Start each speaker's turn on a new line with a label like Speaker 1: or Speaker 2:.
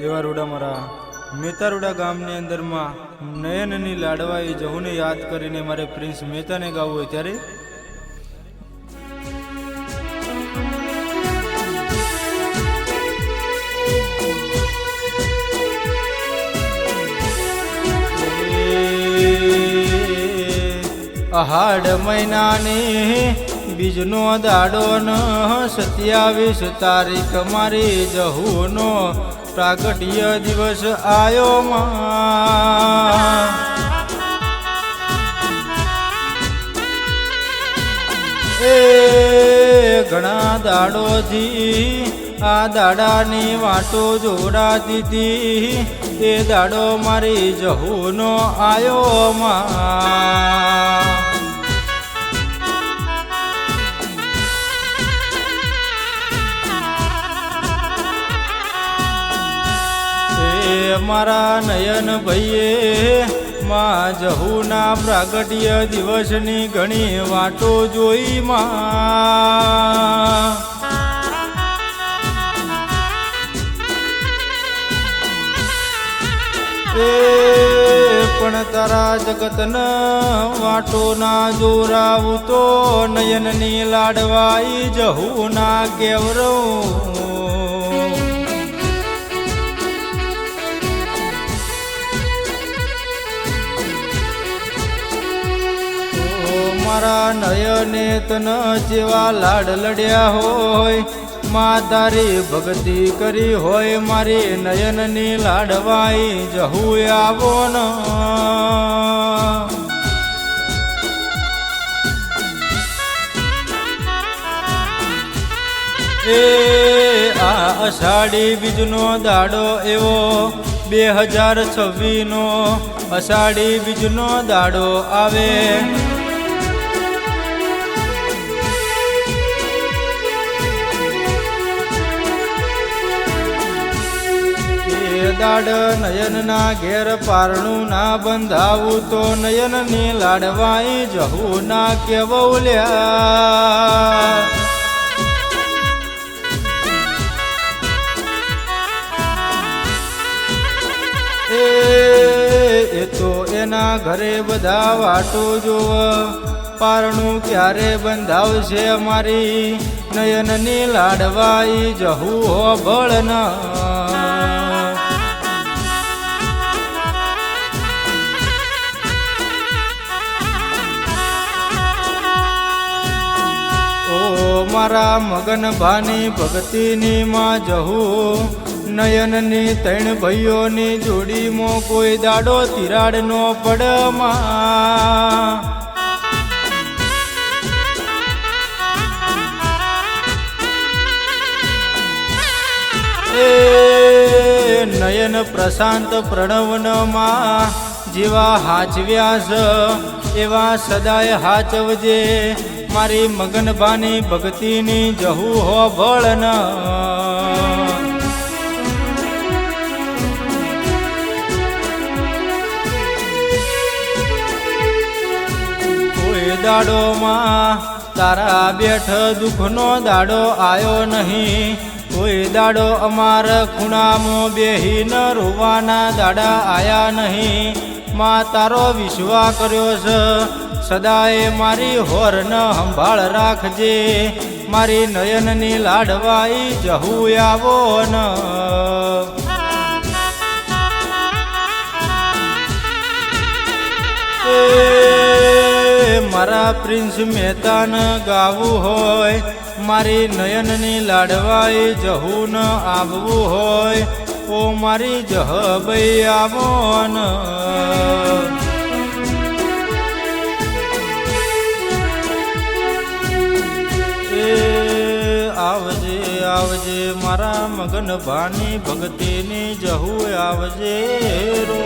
Speaker 1: एवा रोडा मारा मेहतारोडा गामनी अंदर में नयननी लाडवाई जहूने याद करीने मारे प्रिंस मेहता ने गावुं होय त्यारे आहाड़ महीना ने बीजनो दाड़ो न 27 तारीख मारी जहूनो प्रागट्य दिवस आयो घणा दाड़ो थी आ दाड़ानी वाटो जोड़ाती थी ए दाड़ो मारी जहूनो आयो मारा नयन भईए मां जहूना प्रागट्य दिवसनी घणी वाटो जोई मां पण तारा जगतन वाटो ना जोरावू तो नयननी लाडवाई जहूना केवरव मारा नयने तन जेवा लाड लड्या होय मां तारी भक्ति करी होय मारी नयननी लाडवाई जहू आवो न आ अषाढ़ी बीजनो दाड़ो एवो 2026 नो अषाढ़ी बीजनो दाड़ो आवे दाड़ नयन ना घेर पारणु ना बंधावू तो नयन नी लाडवाई जहू ना केवल्या ए तो एना घरे बधा वाटो जोव पारणु क्यारे बंधावशे मारी नयन नी लाडवाई जहू हो बळना मारा मगन भानी भक्ति नी मां जहू नयन नी 3 भाईओ नी जोड़ी मो कोई दाड़ो तिराड़ नो पड़ मां नयन प्रशांत प्रणवन मां जीवा हाचव्यास एवा सदाय हाचवजे मारी मगन बानी भक्ति नी जहू हो बळन कोई दाड़ो मां तारा बेठ दुख नो दाड़ो आयो नहीं कोई दाड़ो अमार खूणा मो बेही न रोवाना दाड़ा आया नहीं मां तारो विश्वा कर्यो छ सदाए मारी होर न संभाळ राखजे मारी नयन नी लाडवाई जहू आवो न मारा प्रिंस मेहता न गावू होय मारी नयन नी लाडवाई जहू न आवू होय ओ मारी जहबई आवो न आवजे आवजे मारा मगन भानी भक्ति नी जहू आवजे रो।